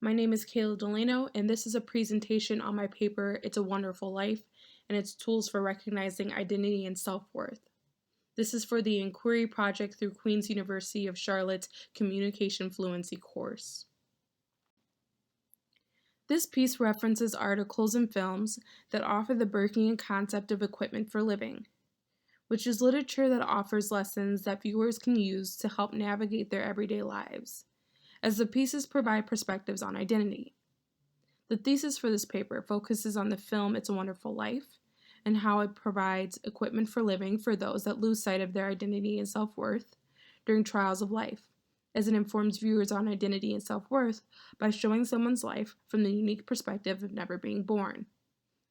My name is KDeLano, and this is a presentation on my paper, It's a Wonderful Life, and its tools for recognizing identity and self-worth. This is for the Inquiry Project through Queen's University of Charlotte's Communication Fluency course. This piece references articles and films that offer the Burkean concept of equipment for living, which is literature that offers lessons that viewers can use to help navigate their everyday lives, as the pieces provide perspectives on identity. The thesis for this paper focuses on the film It's a Wonderful Life and how it provides equipment for living for those that lose sight of their identity and self-worth during trials of life, as it informs viewers on identity and self-worth by showing someone's life from the unique perspective of never being born.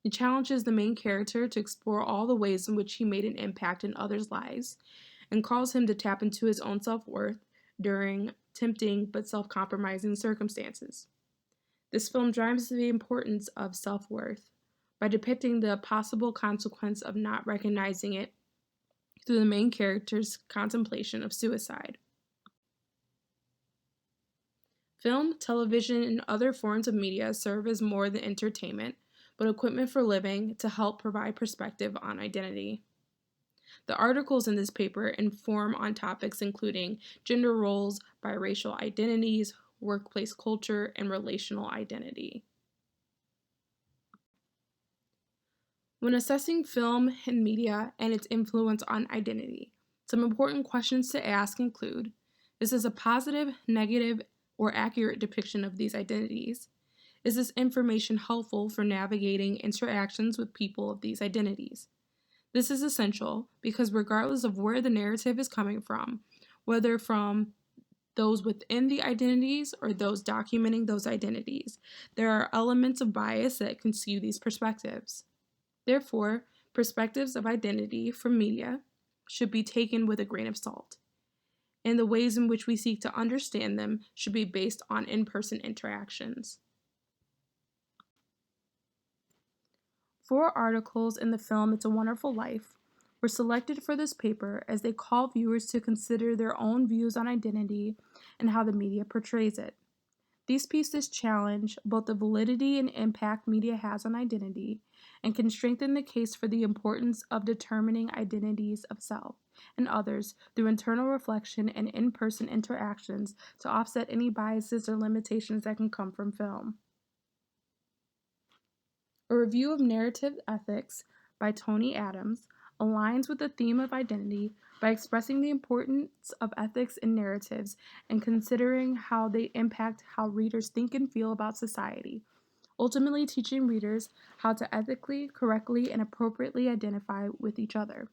It challenges the main character to explore all the ways in which he made an impact in others' lives and calls him to tap into his own self-worth during tempting but self-compromising circumstances. This film drives the importance of self-worth by depicting the possible consequence of not recognizing it through the main character's contemplation of suicide. Film, television, and other forms of media serve as more than entertainment, but equipment for living to help provide perspective on identity. The articles in this paper inform on topics including gender roles, biracial identities, workplace culture, and relational identity. When assessing film and media and its influence on identity, some important questions to ask include, is this a positive, negative, or accurate depiction of these identities? Is this information helpful for navigating interactions with people of these identities? This is essential because regardless of where the narrative is coming from, whether from those within the identities or those documenting those identities, there are elements of bias that can skew these perspectives. Therefore, perspectives of identity from media should be taken with a grain of salt, and the ways in which we seek to understand them should be based on in-person interactions. 4 articles in the film It's a Wonderful Life were selected for this paper as they call viewers to consider their own views on identity and how the media portrays it. These pieces challenge both the validity and impact media has on identity and can strengthen the case for the importance of determining identities of self and others through internal reflection and in-person interactions to offset any biases or limitations that can come from film. A review of narrative ethics by Tony Adams aligns with the theme of identity by expressing the importance of ethics in narratives and considering how they impact how readers think and feel about society, ultimately teaching readers how to ethically, correctly, and appropriately identify with each other.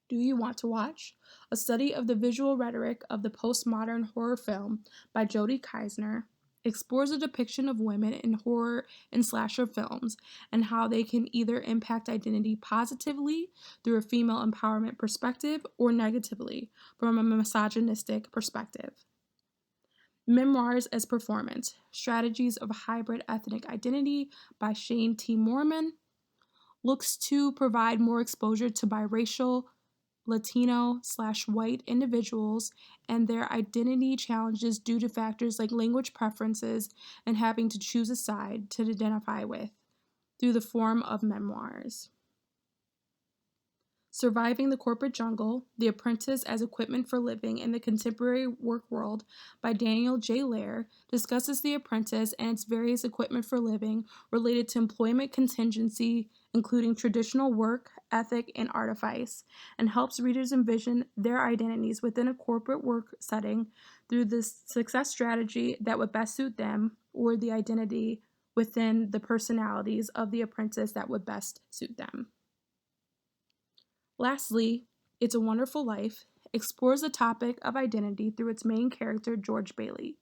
Do You Want to Watch? A study of the visual rhetoric of the postmodern horror film by Jody Keisner explores a depiction of women in horror and slasher films and how they can either impact identity positively through a female empowerment perspective or negatively from a misogynistic perspective. Memoirs as Performance, Strategies of Hybrid Ethnic Identity by Shane T. Moorman looks to provide more exposure to biracial, Latino/white individuals and their identity challenges due to factors like language preferences and having to choose a side to identify with through the form of memoirs. Surviving the Corporate Jungle, The Apprentice as Equipment for Living in the Contemporary Work World by Daniel J. Lair discusses the apprentice and its various equipment for living related to employment contingency, including traditional work, ethic, and artifice, and helps readers envision their identities within a corporate work setting through the success strategy that would best suit them or the identity within the personalities of the apprentice that would best suit them. Lastly, It's a Wonderful Life explores the topic of identity through its main character, George Bailey.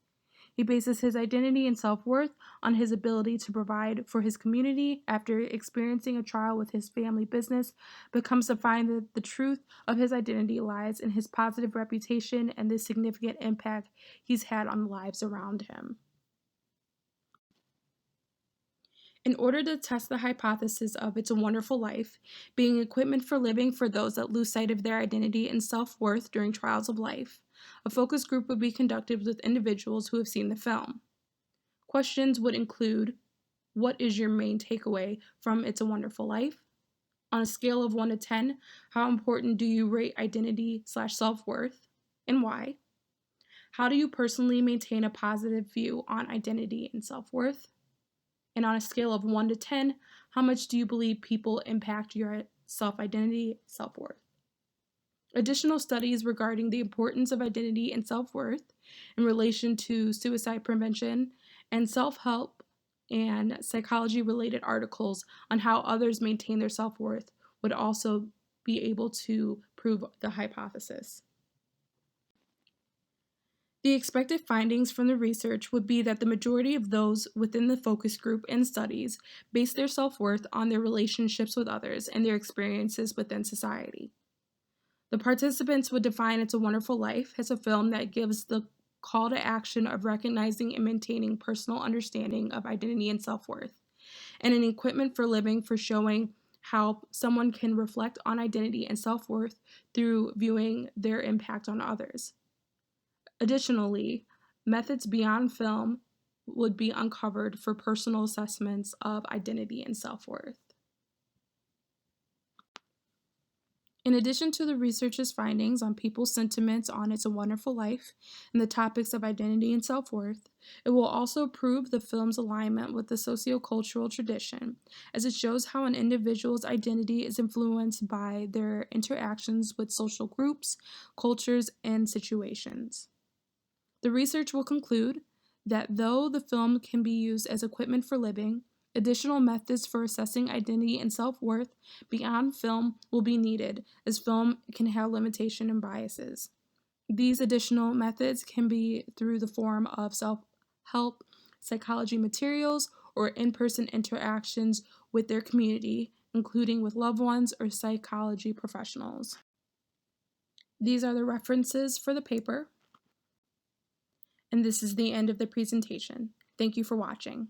He bases his identity and self-worth on his ability to provide for his community after experiencing a trial with his family business, but comes to find that the truth of his identity lies in his positive reputation and the significant impact he's had on the lives around him. In order to test the hypothesis of It's a Wonderful Life being equipment for living for those that lose sight of their identity and self-worth during trials of life, a focus group would be conducted with individuals who have seen the film. Questions would include, what is your main takeaway from It's a Wonderful Life? On a scale of 1 to 10, how important do you rate identity/self-worth, and why? How do you personally maintain a positive view on identity and self-worth? And on a scale of 1 to 10, how much do you believe people impact your self-identity, self-worth? Additional studies regarding the importance of identity and self-worth in relation to suicide prevention and self-help and psychology-related articles on how others maintain their self-worth would also be able to prove the hypothesis. The expected findings from the research would be that the majority of those within the focus group and studies base their self-worth on their relationships with others and their experiences within society. The participants would define It's a Wonderful Life as a film that gives the call to action of recognizing and maintaining personal understanding of identity and self-worth, and an equipment for living for showing how someone can reflect on identity and self-worth through viewing their impact on others. Additionally, methods beyond film would be uncovered for personal assessments of identity and self-worth. In addition to the research's findings on people's sentiments on It's a Wonderful Life and the topics of identity and self-worth, it will also prove the film's alignment with the sociocultural tradition, as it shows how an individual's identity is influenced by their interactions with social groups, cultures, and situations. The research will conclude that though the film can be used as equipment for living, additional methods for assessing identity and self-worth beyond film will be needed, as film can have limitations and biases. These additional methods can be through the form of self-help psychology materials or in-person interactions with their community, including with loved ones or psychology professionals. These are the references for the paper, and this is the end of the presentation. Thank you for watching.